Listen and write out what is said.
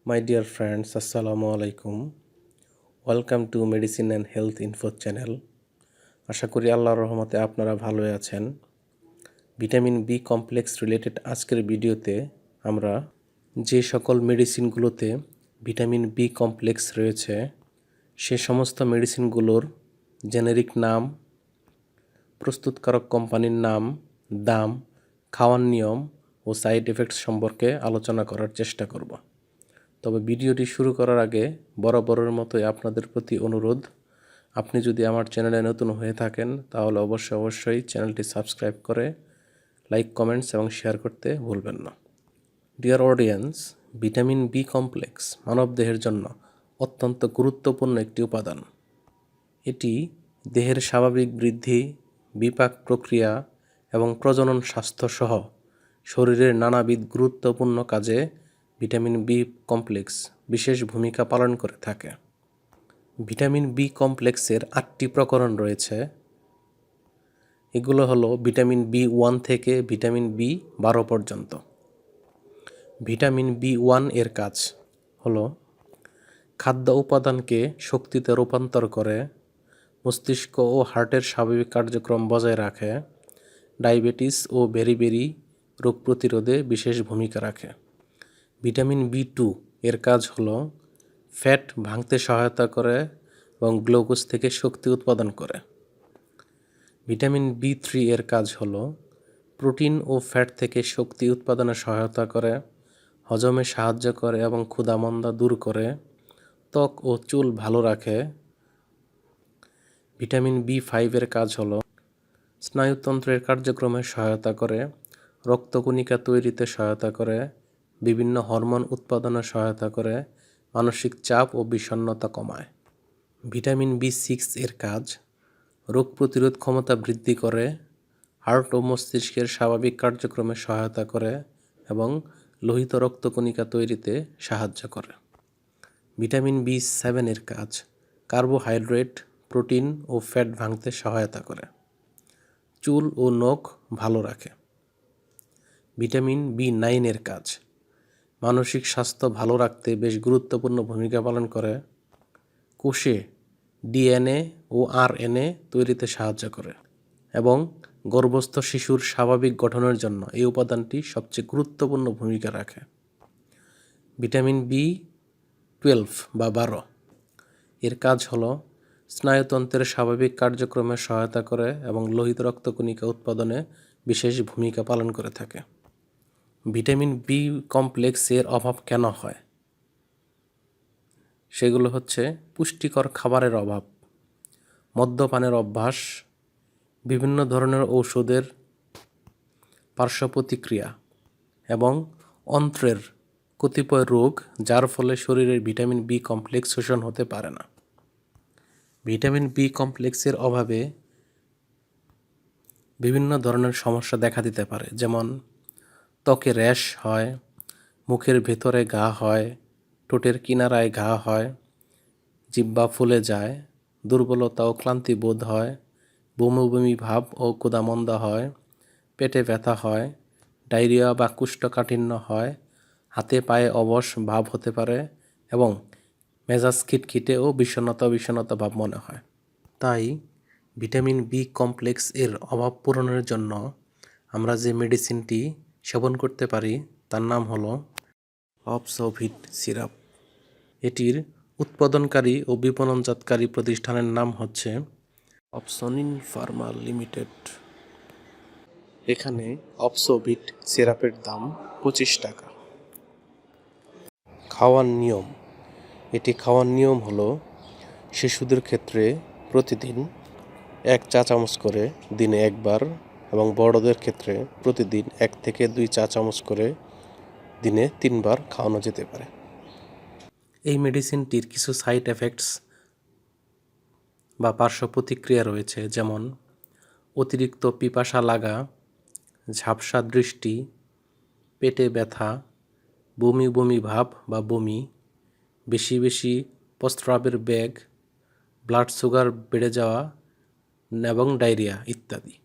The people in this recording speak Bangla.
My dear friends, Assalamu alaikum. Welcome to Medicine and Health Info channel. আশা করি আল্লাহর রহমতে আপনারা ভালোই আছেন। ভিটামিন বি কমপ্লেক্স রিলেটেড আজকের ভিডিওতে আমরা যে সকল মেডিসিনগুলোতে ভিটামিন বি কমপ্লেক্স রয়েছে সে সমস্ত মেডিসিনগুলোর জেনেরিক নাম, প্রস্তুতকারক কোম্পানির নাম, দাম, খাওয়ার নিয়ম ও সাইড এফেক্টস সম্পর্কে আলোচনা করার চেষ্টা করব। তবে ভিডিওটি শুরু করার আগে বরাবরের মতোই আপনাদের প্রতি অনুরোধ, আপনি যদি আমার চ্যানেলে নতুন হয়ে থাকেন তাহলে অবশ্যই চ্যানেলটি সাবস্ক্রাইব করে লাইক, কমেন্টস এবং শেয়ার করতে ভুলবেন না। Dear audience, vitamin B complex মানবদেহের জন্য অত্যন্ত গুরুত্বপূর্ণ একটি উপাদান। এটি দেহের স্বাভাবিক বৃদ্ধি, বিপাক প্রক্রিয়া এবং প্রজনন স্বাস্থ্য সহ শরীরের নানাবিধ গুরুত্বপূর্ণ কাজে ভিটামিন বি কমপ্লেক্স বিশেষ ভূমিকা পালন করে থাকে। ভিটামিন বি কমপ্লেক্সের 8টি প্রকরণ রয়েছে। এগুলো হলো ভিটামিন বি 1 থেকে ভিটামিন বি 12 পর্যন্ত। ভিটামিন বি 1 এর কাজ হলো খাদ্য উপাদানকে শক্তিতে রূপান্তর করে, মস্তিষ্ক ও হার্টের স্বাভাবিক কার্যক্রম বজায় রাখে, ডায়াবেটিস ও বেরি রোগ প্রতিরোধে বিশেষ ভূমিকা রাখে। ভিটামিন বি 2 এর কাজ হলো ফ্যাট ভাঙতে সহায়তা করে এবং গ্লুকোজ থেকে শক্তি উৎপাদন করে। ভিটামিন বি 3 এর কাজ হলো প্রোটিন ও ফ্যাট থেকে শক্তি উৎপাদনে সহায়তা করে, হজমে সাহায্য করে এবং ক্ষুধামন্দা দূর করে, ত্বক ও চুল ভালো রাখে। ভিটামিন বি 5 এর কাজ হলো স্নায়ুতন্ত্রের কার্যক্রমে সহায়তা করে, রক্তকণিকা তৈরিতে সহায়তা করে, বিভিন্ন হরমোন উৎপাদনে সহায়তা করে, মানসিক চাপ ও বিষণ্ণতা কমায়। ভিটামিন বি 6 এর কাজ রোগ প্রতিরোধ ক্ষমতা বৃদ্ধি করে, হার্ট ও মস্তিষ্কের স্বাভাবিক কার্যক্রমে সহায়তা করে এবং লোহিত রক্তকণিকা তৈরিতে সাহায্য করে। ভিটামিন বি 7 এর কাজ কার্বোহাইড্রেট, প্রোটিন ও ফ্যাট ভাঙতে সহায়তা করে, চুল ও নখ ভালো রাখে। ভিটামিন বি 9 এর কাজ মানসিক স্বাস্থ্য ভালো রাখতে বেশ গুরুত্বপূর্ণ ভূমিকা পালন করে, কোষে ডিএনএ ও আরএনএ তৈরিতে সাহায্য করে এবং গর্ভস্থ শিশুর স্বাভাবিক গঠনের জন্য এই উপাদানটি সবচেয়ে গুরুত্বপূর্ণ ভূমিকা রাখে। ভিটামিন বি 12 বা 12 এর কাজ হলো স্নায়ুতন্ত্রের স্বাভাবিক কার্যক্রমে সহায়তা করে এবং লোহিত রক্তকণিকা উৎপাদনে বিশেষ ভূমিকা পালন করে থাকে। ভিটামিন বি কমপ্লেক্সের অভাব কেন হয়? সেগুলো হচ্ছে পুষ্টিকর খাবারের অভাব, মদ্যপানের অভ্যাস, বিভিন্ন ধরনের ঔষধের পার্শ্ব প্রতিক্রিয়া এবং অন্ত্রের কতিপয় রোগ, যার ফলে শরীরের ভিটামিন বি কমপ্লেক্স শোষণ হতে পারে না। ভিটামিন বি কমপ্লেক্সের অভাবে বিভিন্ন ধরনের সমস্যা দেখা দিতে পারে, যেমন ত্বকে র্যাশ হয়, মুখের ভেতরে ঘা হয়, ঠোঁটের কিনারায় ঘা হয়, জিহ্বা ফুলে যায়, দুর্বলতা ও ক্লান্তি বোধ হয়, বমি ভাব ও ক্ষুধামন্দা হয়, পেটে ব্যথা হয়, ডায়রিয়া বা কোষ্ঠকাঠিন্য হয়, হাতে পায়ে অবশ ভাব হতে পারে এবং মেজাজ খিটখিটে ও বিষণ্ণতা ভাব মনে হয়। তাই ভিটামিন বি কমপ্লেক্স এর অভাব পূরণের জন্য আমরা যে মেডিসিনটি সেবন করতে পারি তার নাম হলো অপসোভিট সিরাপ। এটির উৎপাদনকারী ও বিপণনজাতকারী প্রতিষ্ঠানের নাম হচ্ছে অপসনিন ফার্মা লিমিটেড। এখানে অপসোভিট সিরাপের দাম 25 টাকা। খাওয়ার নিয়ম, এটি খাওয়ার নিয়ম হলো শিশুদের ক্ষেত্রে প্রতিদিন 1 চা চামচ করে দিনে একবার এবং বড়দের ক্ষেত্রে প্রতিদিন 1 থেকে 2 চা চামচ করে দিনে 3 বার খাওয়ানো যেতে পারে। এই মেডিসিনটির কিছু সাইড এফেক্টস বা পার্শ্ব প্রতিক্রিয়া রয়েছে, যেমন অতিরিক্ত পিপাসা লাগা, ঝাপসা দৃষ্টি, পেটে ব্যথা, বমি ভাব বা বমি, বেশি প্রস্রাবের বেগ, ব্লাড সুগার বেড়ে যাওয়া এবং ডায়রিয়া ইত্যাদি।